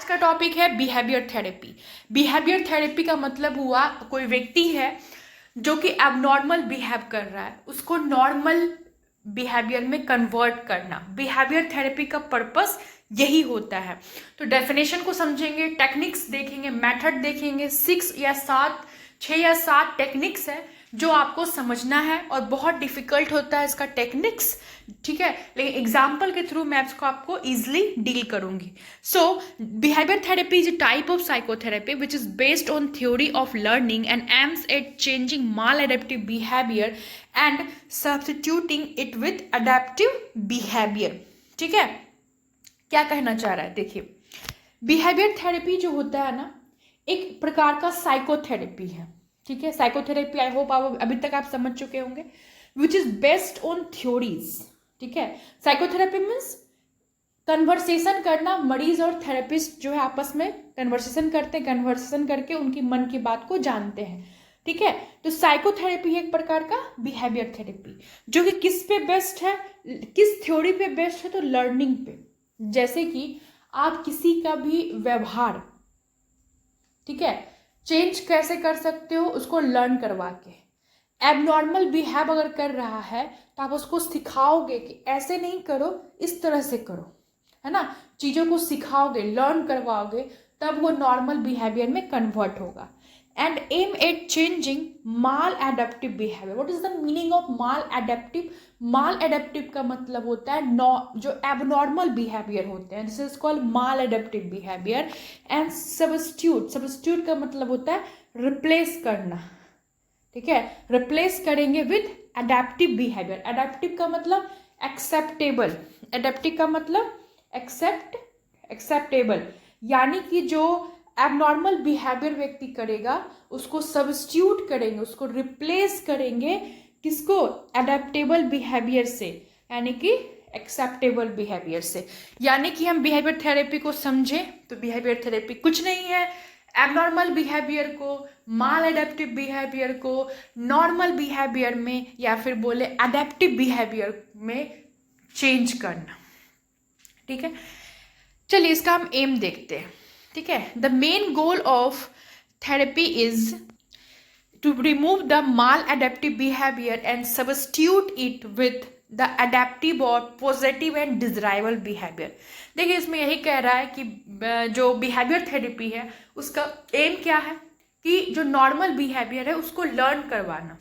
आज का टॉपिक है बिहेवियर थेरेपी। बिहेवियर थेरेपी का मतलब हुआ कोई व्यक्ति है जो कि एबनॉर्मल बिहेव कर रहा है, उसको नॉर्मल बिहेवियर में कन्वर्ट करना। बिहेवियर थेरेपी का पर्पस यही होता है। तो डेफिनेशन को समझेंगे, टेक्निक्स देखेंगे, मेथड देखेंगे। 6 या 7 टेक्निक्स है जो आपको समझना है और बहुत डिफिकल्ट होता है इसका टेक्निक्स, ठीक है, लेकिन एग्जाम्पल के थ्रू मैं इसको आपको इजिली डील करूंगी। So behaviour therapy is a type of psychotherapy which is based on theory of learning and aims at changing maladaptive behaviour and substituting it with adaptive behaviour. ठीक है, क्या कहना चाह रहा है, देखिए बिहेवियर थेरेपी जो होता है ना, एक प्रकार का साइकोथेरेपी है। ठीक है, साइकोथेरेपी आई होप आप अभी तक आप समझ चुके होंगे, विच इज बेस्ड ऑन थ्योरीज। ठीक है, साइकोथेरेपी मीन्स कन्वर्सेशन करना, मरीज और थेरेपिस्ट जो है आपस में कन्वर्सेशन करते हैं, कन्वर्सेशन करके उनकी मन की बात को जानते हैं। ठीक है, तो साइकोथेरेपी है एक प्रकार का बिहेवियर थेरेपी जो कि किस पे बेस्ड है, किस थ्योरी पे बेस्ड है, तो लर्निंग पे। जैसे कि आप किसी का भी व्यवहार, ठीक है, चेंज कैसे कर सकते हो, उसको लर्न करवा के। एबनॉर्मल बिहेव अगर कर रहा है तो आप उसको सिखाओगे कि ऐसे नहीं करो, इस तरह से करो, है ना, चीज़ों को सिखाओगे, लर्न करवाओगे, तब वो नॉर्मल बिहेवियर में कन्वर्ट होगा। And aim at changing maladaptive behaviour. What is the meaning of maladaptive? Maladaptive का मतलब होता है जो एबनॉर्मल बिहेवियर होते हैं, this is called maladaptive behaviour. And substitute, substitute का मतलब होता है रिप्लेस करना। ठीक है, रिप्लेस करेंगे विद अडेप्टिव बिहेवियर। अडेप्टिव का मतलब एक्सेप्टेबल, एडेप्टिव का मतलब एक्सेप्टेबल, यानी कि जो एबनॉर्मल बिहेवियर व्यक्ति करेगा उसको सब्स्टिट्यूट करेंगे, उसको रिप्लेस करेंगे, किसको? एडेप्टेबल बिहेवियर से, यानी कि एक्सेप्टेबल बिहेवियर से। यानी कि हम बिहेवियर थेरेपी को समझें तो बिहेवियर थेरेपी कुछ नहीं है, एबनॉर्मल बिहेवियर को, माल एडेप्टिव बिहेवियर को नॉर्मल बिहेवियर में या फिर बोले एडेप्टिव बिहेवियर में चेंज करना। ठीक है, चलिए इसका हम एम देखते हैं। ठीक है, the main goal of therapy is to remove the maladaptive behaviour and substitute it with the adaptive और पॉजिटिव एंड डिजायरेबल बिहेवियर। देखिए इसमें यही कह रहा है कि जो बिहेवियर थेरेपी है उसका एम क्या है कि जो नॉर्मल बिहेवियर है उसको लर्न करवाना।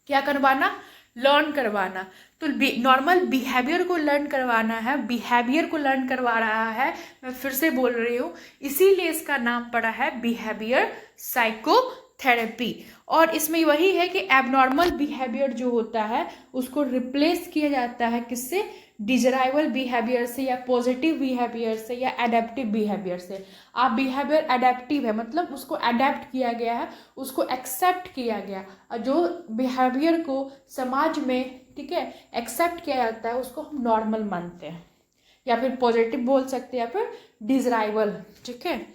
क्या करवाना? लर्न करवाना। तो नॉर्मल बिहेवियर को लर्न करवाना है, बिहेवियर को लर्न करवा रहा है। मैं फिर से बोल रही हूँ, इसीलिए इसका नाम पड़ा है बिहेवियर साइकोथेरेपी। और इसमें वही है कि एबनॉर्मल बिहेवियर जो होता है उसको रिप्लेस किया जाता है किससे? डिजायरेबल बिहेवियर से, या पॉजिटिव बिहेवियर से, या एडेप्टिव बिहेवियर से। आप बिहेवियर एडेप्टिव है मतलब उसको अडेप्ट किया गया है, उसको एक्सेप्ट किया गया। और जो बिहेवियर को समाज में, ठीक है, एक्सेप्ट किया जाता है उसको हम नॉर्मल मानते हैं, या फिर पॉजिटिव बोल सकते हैं, या फिर डिजायरेबल। ठीक है,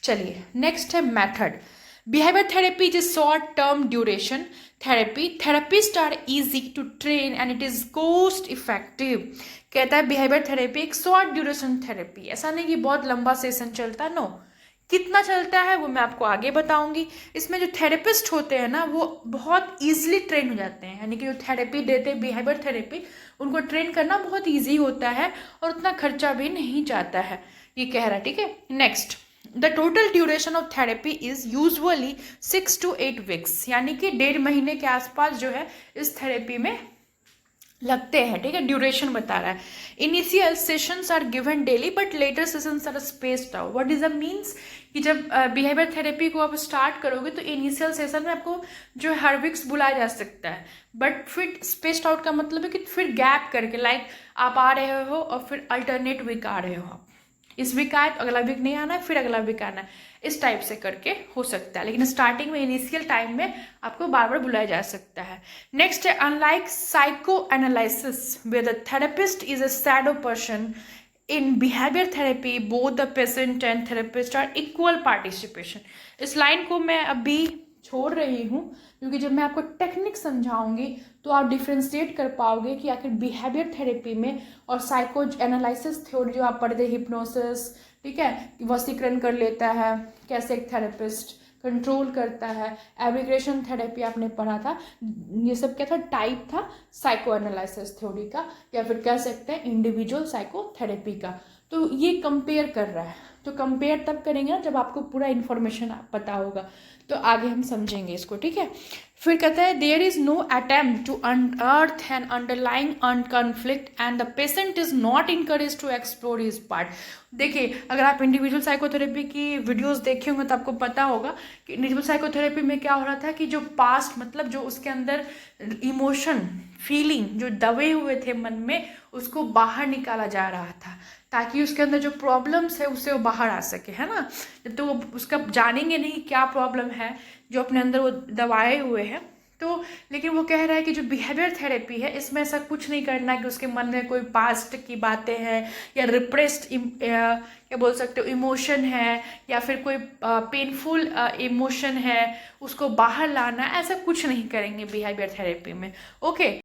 चलिए नेक्स्ट है method. Behavior therapy is a short-term duration therapy. Therapists are easy to train and it is cost effective. कहता है behavior therapy एक short duration therapy, ऐसा नहीं कि बहुत लंबा सेशन चलता है, नो। कितना चलता है वो मैं आपको आगे बताऊंगी। इसमें जो थेरेपिस्ट होते हैं ना वो बहुत ईजिली ट्रेन हो जाते हैं, यानी कि जो थेरेपी देते हैं बिहेवियर थेरेपी, उनको ट्रेन करना बहुत ईजी होता है और उतना खर्चा भी नहीं जाता है, ये कह रहा है। ठीक है, next, the total duration of therapy is usually 6 to 8 weeks, यानी कि 1.5 महीने के आसपास जो है इस थेरेपी में लगते हैं। ठीक है, ड्यूरेशन बता रहा है। Initial sessions are given daily but later sessions are spaced out. What is the means कि जब बिहेवियर थेरेपी को आप स्टार्ट करोगे तो इनिशियल सेशन में आपको जो है हर वीक्स बुलाया जा सकता है, बट फिर स्पेस्ड आउट का मतलब है कि फिर गैप करके, लाइक आप आ रहे हो और फिर अल्टरनेट वीक आ रहे हो, आप इस वीक आए तो अगला वीक नहीं आना है, फिर अगला वीक आना है, इस टाइप से करके हो सकता है। लेकिन स्टार्टिंग में इनिशियल टाइम में आपको बार बार बुलाया जा सकता है। नेक्स्ट है, unlike psychoanalysis where the therapist is a shadow person, in behaviour therapy both the patient and therapist are equal participation. इस लाइन को मैं अभी छोड़ रही हूँ क्योंकि जब मैं आपको टेक्निक समझाऊंगी तो आप डिफ्रेंशिएट कर पाओगे कि आखिर बिहेवियर थेरेपी में और साइको एनालिसिस थ्योरी जो आप पढ़ते, हिप्नोसिस, ठीक है, वशीकरण कर लेता है, कैसे एक थेरेपिस्ट कंट्रोल करता है, एब्रिग्रेशन थेरेपी आपने पढ़ा था, ये सब क्या था, टाइप था साइको एनालिसिस थ्योरी का, या फिर कह सकते हैं इंडिविजुअल साइकोथेरेपी का। तो ये कंपेयर कर रहा है, तो कंपेयर तब करेंगे ना जब आपको पूरा इन्फॉर्मेशन पता होगा, तो आगे हम समझेंगे इसको, ठीक है। फिर कहता है there is no attempt to unearth an underlying conflict and the patient is not encourage to explore his part. देखिए, अगर आप इंडिविजुअल साइकोथेरेपी की वीडियोस देखे होंगे तो आपको पता होगा कि इंडिविजुअल साइकोथेरेपी में क्या हो रहा था कि जो पास्ट, मतलब जो उसके अंदर इमोशन, फीलिंग जो दबे हुए थे मन में, उसको बाहर निकाला जा रहा था, ताकि उसके अंदर जो प्रॉब्लम्स है उससे वो बाहर आ सके, है ना। तो वो उसका जानेंगे नहीं क्या प्रॉब्लम है जो अपने अंदर वो दबाए हुए हैं। तो लेकिन वो कह रहा है कि जो बिहेवियर थेरेपी है इसमें ऐसा कुछ नहीं करना है कि उसके मन में कोई पास्ट की बातें हैं या रिप्रेस्ड क्या बोल सकते हो इमोशन है, या फिर कोई पेनफुल इमोशन है, उसको बाहर लाना, ऐसा कुछ नहीं करेंगे बिहेवियर थेरेपी में। ओके।